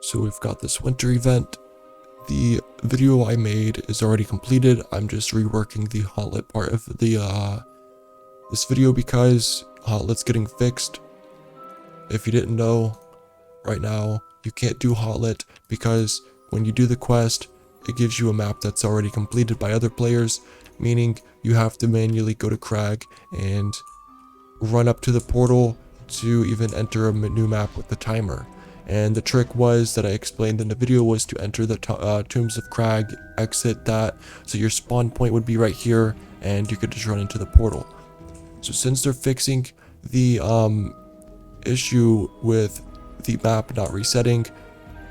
So we've got this winter event. The video I made is already completed. I'm just reworking the hotlet part of the this video because hotlet's getting fixed. If you didn't know, right now you can't do hotlet because when you do the quest, it gives you a map that's already completed by other players, meaning you have to manually go to Crag and run up to the portal to even enter a new map with the timer. And the trick was that I explained in the video was to enter the Tombs of Crag, exit that, so your spawn point would be right here, and you could just run into the portal. So since they're fixing the issue with the map not resetting,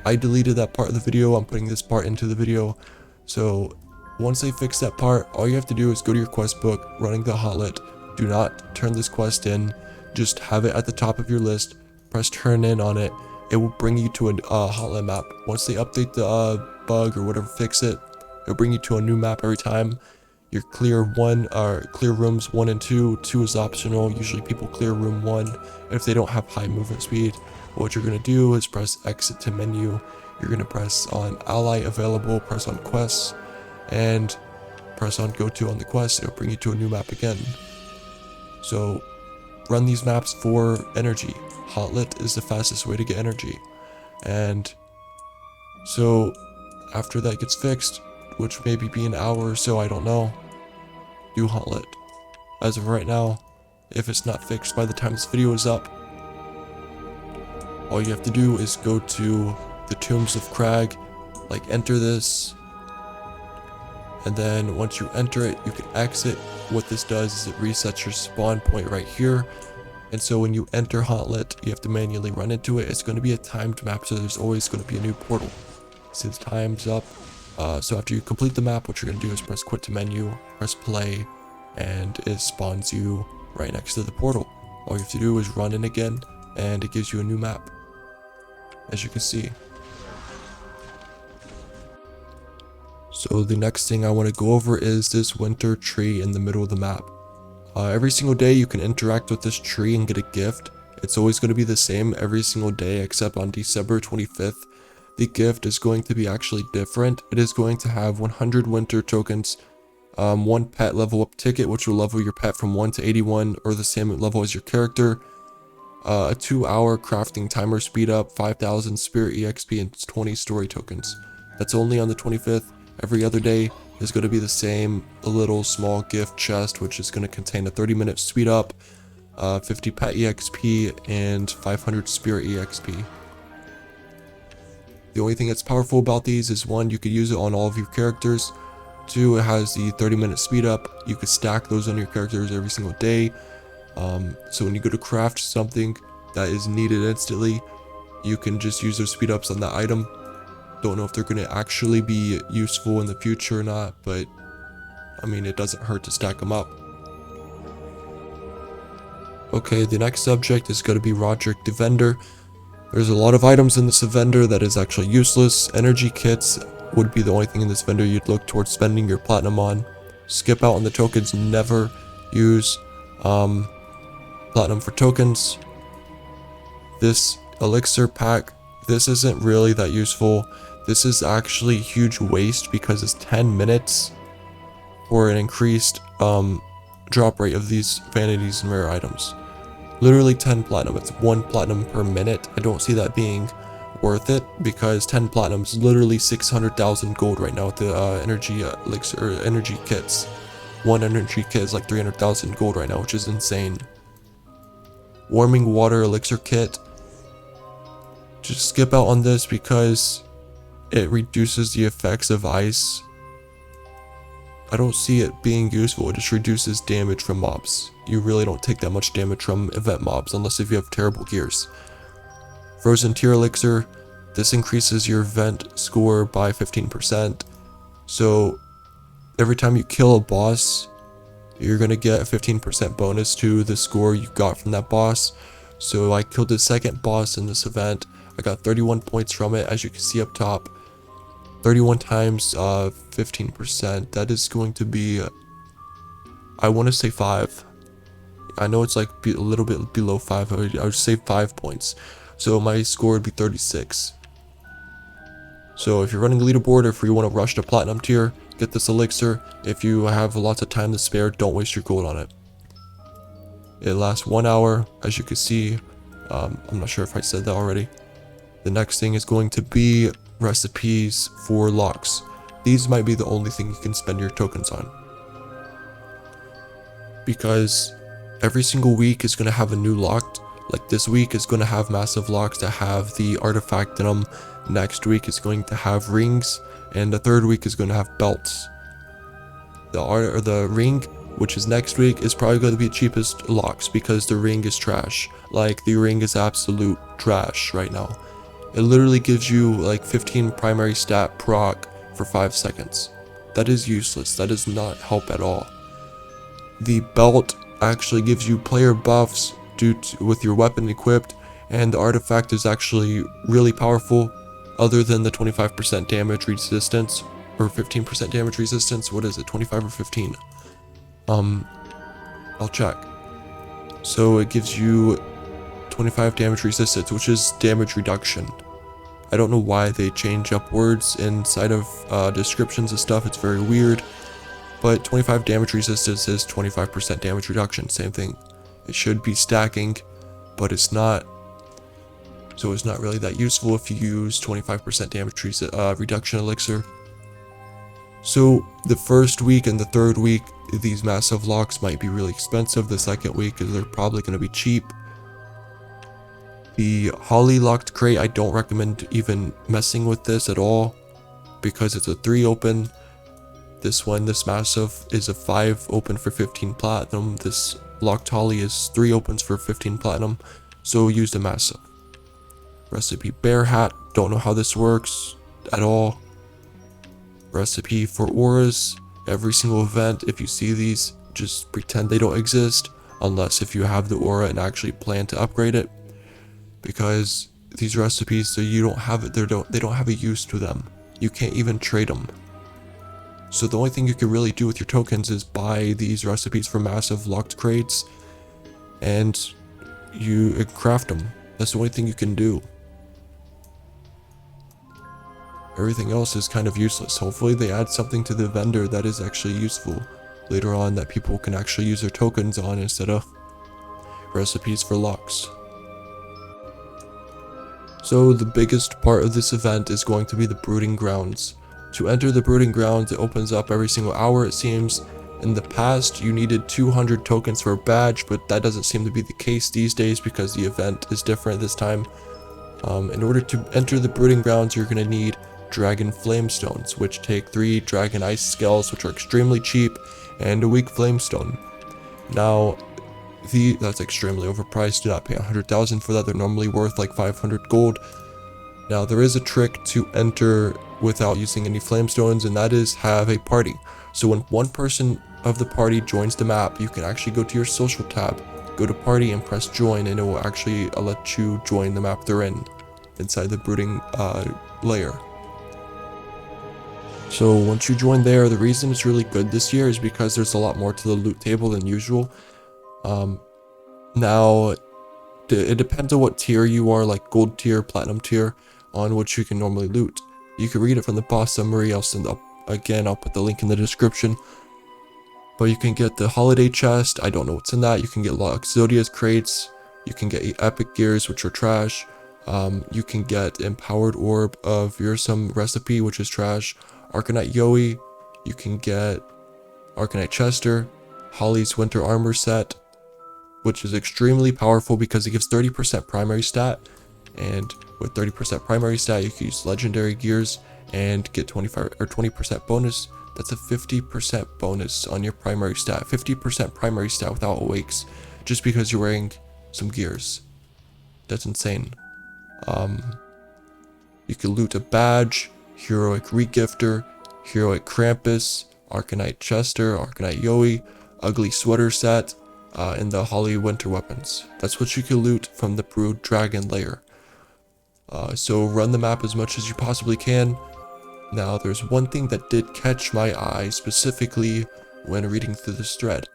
I deleted that part of the video. I'm putting this part into the video. So once they fix that part, all you have to do is go to your quest book, running the hotlet. Do not turn this quest in, just have it at the top of your list, press turn in on it. It will bring you to a hotlet map. Once they update the bug or whatever, fix it, it'll bring you to a new map every time. Your clear rooms 1 and 2. 2 is optional. Usually people clear room 1 if they don't have high movement speed. What you're gonna do is press exit to menu. You're gonna press on ally available, press on quests, and press on go to on the quest. It'll bring you to a new map again. So run these maps for energy. Hotlet is the fastest way to get energy. And so after that gets fixed, which maybe be an hour or so, I don't know, do hotlet. As of right now, if it's not fixed by the time this video is up, all you have to do is go to the Tombs of Crag, like enter this, and then once you enter it, you can exit. What this does is it resets your spawn point right here. And so when you enter hotlet, you have to manually run into it. It's going to be a timed map, so there's always going to be a new portal. Since time's up, so after you complete the map, what you're going to do is press quit to menu, press play, and it spawns you right next to the portal. All you have to do is run in again, and it gives you a new map, as you can see. So the next thing I want to go over is this winter tree in the middle of the map. Every single day you can interact with this tree and get a gift. It's always going to be the same every single day except on December 25th. The gift is going to be actually different. It is going to have 100 winter tokens, 1 pet level up ticket which will level your pet from 1 to 81 or the same level as your character, a 2-hour crafting timer speed up, 5,000 spirit EXP, and 20 story tokens. That's only on the 25th. Every other day is going to be the same, a little small gift chest which is going to contain a 30-minute speed up, 50 pet EXP, and 500 spirit EXP. The only thing that's powerful about these is 1, you could use it on all of your characters. 2, it has the 30-minute speed up. You could stack those on your characters every single day. So when you go to craft something that is needed instantly, you can just use those speed ups on that item. Don't know if they're going to actually be useful in the future or not, but I mean, it doesn't hurt to stack them up. Okay, the next subject is going to be Roderick the Vendor. There's a lot of items in this vendor that is actually useless. Energy kits would be the only thing in this vendor you'd look towards spending your platinum on. Skip out on the tokens, never use platinum for tokens. This elixir pack, this isn't really that useful. This is actually huge waste because it's 10 minutes for an increased drop rate of these vanities and rare items. Literally 10 platinum. It's 1 platinum per minute. I don't see that being worth it because 10 platinum is literally 600,000 gold right now with the energy elixir or energy kits. 1 energy kit is like 300,000 gold right now, which is insane. Warming water elixir kit. Just skip out on this because it reduces the effects of ice. I don't see it being useful. It just reduces damage from mobs. You really don't take that much damage from event mobs unless if you have terrible gears. Frozen tier elixir. This increases your event score by 15%. So every time you kill a boss, you're going to get a 15% bonus to the score you got from that boss. So I killed the second boss in this event. I got 31 points from it, as you can see up top. 31 times 15%, that is going to be, I want to say 5. I know it's like a little bit below 5, I would say 5 points. So my score would be 36. So if you're running a leaderboard, or if you want to rush to platinum tier, get this elixir. If you have lots of time to spare, don't waste your gold on it. It lasts 1 hour, as you can see. I'm not sure if I said that already. The next thing is going to be recipes for locks. These might be the only thing you can spend your tokens on, because every single week is going to have a new lock. Like this week is going to have massive locks that have the artifact in them. Next week is going to have rings, and the third week is going to have belts. The ring, which is next week, is probably going to be the cheapest locks because the ring is trash. Like, the ring is absolute trash right now. It literally gives you like 15 primary stat proc for 5 seconds. That is useless. That does not help at all. The belt actually gives you player buffs with your weapon equipped, and the artifact is actually really powerful. Other than the 25% damage resistance, or 15% damage resistance. What is it, 25 or 15? I'll check. So it gives you 25 damage resistance, which is damage reduction. I don't know why they change up words inside of descriptions and stuff. It's very weird. But 25 damage resistance is 25% damage reduction. Same thing. It should be stacking, but it's not. So it's not really that useful if you use 25% damage reduction elixir. So the first week and the third week, these massive locks might be really expensive. The second week, they're probably going to be cheap. The Holly locked crate, I don't recommend even messing with this at all, because it's a 3 open. This massive is a 5 open for 15 platinum. This locked Holly is 3 opens for 15 platinum. So use the massive. Recipe bear hat, don't know how this works at all. Recipe for auras, every single event, if you see these, just pretend they don't exist, unless if you have the aura and actually plan to upgrade it, because these recipes, so you don't have it, they don't have a use to them. You can't even trade them. So the only thing you can really do with your tokens is buy these recipes for massive locked crates, and you craft them. That's the only thing you can do. Everything else is kind of useless. Hopefully they add something to the vendor that is actually useful later on, that people can actually use their tokens on instead of recipes for locks. So the biggest part of this event is going to be the Brooding Grounds. To enter the Brooding Grounds, it opens up every single hour, it seems. In the past, you needed 200 tokens for a badge, but that doesn't seem to be the case these days because the event is different this time. In order to enter the Brooding Grounds, you're going to need Dragon Flamestones, which take 3 Dragon Ice Scales, which are extremely cheap, and a weak Flamestone. Now, that's extremely overpriced. Do not pay 100,000 for that. They're normally worth like 500 gold. Now, there is a trick to enter without using any Flamestones, and that is have a party. So when one person of the party joins the map, you can actually go to your social tab, go to party, and press join, and it will actually let you join the map they're in, inside the Brooding layer. So once you join there, the reason it's really good this year is because there's a lot more to the loot table than usual. Now, it depends on what tier you are, like gold tier, platinum tier, on which you can normally loot. You can read it from the boss summary. I'll send up again. I'll put the link in the description. But you can get the holiday chest. I don't know what's in that. You can get Zodia's crates. You can get epic gears, which are trash. You can get empowered orb of some recipe, which is trash. Arcanite Yoi. You can get Arcanite Chester. Holly's winter armor set, which is extremely powerful because it gives 30% primary stat, and with 30% primary stat you can use legendary gears and get 25 or 20% bonus. That's a 50% bonus on your primary stat. 50% primary stat without awakes, just because you're wearing some gears. That's insane. You can loot a badge, heroic regifter, heroic Krampus, Arcanite Chester, Arcanite Yoi, ugly sweater set, and the Holly winter weapons. That's what you can loot from the Brood Dragon layer. So run the map as much as you possibly can. Now, there's one thing that did catch my eye specifically when reading through this thread.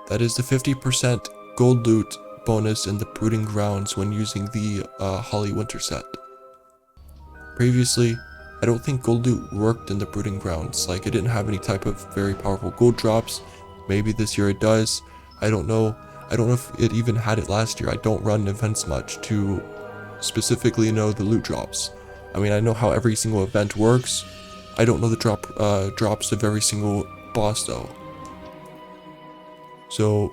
That is the 50% gold loot bonus in the Brooding Grounds when using the Holly winter set. previously, I don't think gold loot worked in the Brooding Grounds. Like, it didn't have any type of very powerful gold drops. Maybe this year it does. I don't know. I don't know if it even had it last year. I don't run events much to specifically know the loot drops. I mean, I know how every single event works. I don't know the drops of every single boss though. So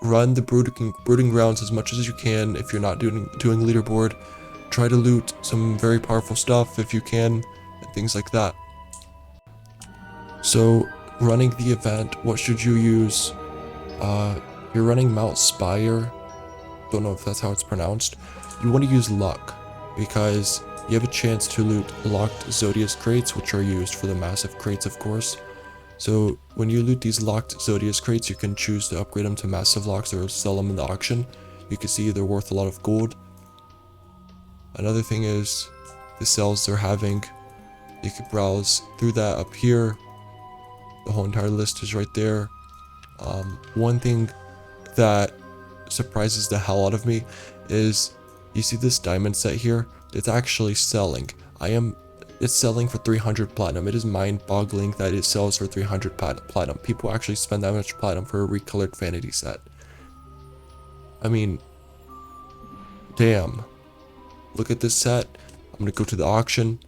run the brooding grounds as much as you can. If you're not doing leaderboard, try to loot some very powerful stuff if you can, and things like that. So running the event, what should you use? You're running Mount Spire. Don't know if that's how it's pronounced. You want to use luck because you have a chance to loot locked Zodius crates, which are used for the massive crates, of course. So when you loot these locked Zodius crates, you can choose to upgrade them to massive locks or sell them in the auction. You can see they're worth a lot of gold. Another thing is the sales they're having. You can browse through that up here. The whole entire list is right there. One thing that surprises the hell out of me is you see this diamond set here. It's actually selling. It's selling for 300 platinum. It is mind-boggling that it sells for 300 platinum. People actually spend that much platinum for a recolored vanity set. I mean, damn. Look at this set. I'm gonna go to the auction.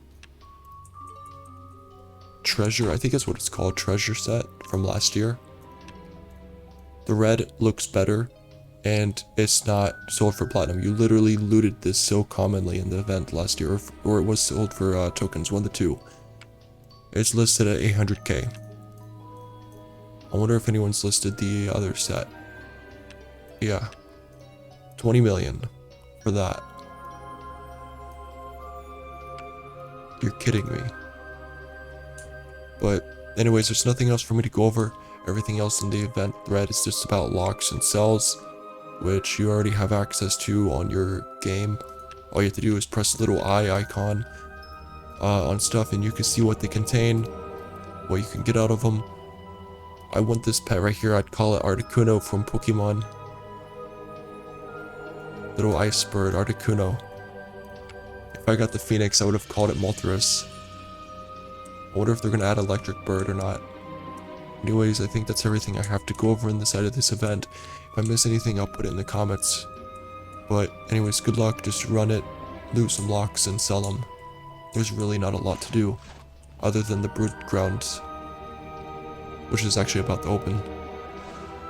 Treasure, I think that's what it's called, treasure set from last year. The red looks better, and it's not sold for platinum. You literally looted this so commonly in the event last year, or it was sold for tokens, one of the two. It's listed at 800k. I wonder if anyone's listed the other set. Yeah, 20 million for that. You're kidding me. But anyways, there's nothing else for me to go over. Everything else in the event thread is just about locks and cells, which you already have access to on your game. All you have to do is press the little eye icon on stuff and you can see what they contain, what you can get out of them. I want this pet right here. I'd call it Articuno from Pokemon. Little ice bird, Articuno. If I got the Phoenix, I would have called it Moltres. I wonder if they're going to add Electric Bird or not. Anyways, I think that's everything I have to go over in the side of this event. If I miss anything, I'll put it in the comments. But anyways, good luck. Just run it, loot some locks, and sell them. There's really not a lot to do, other than the Brood Grounds, which is actually about to open.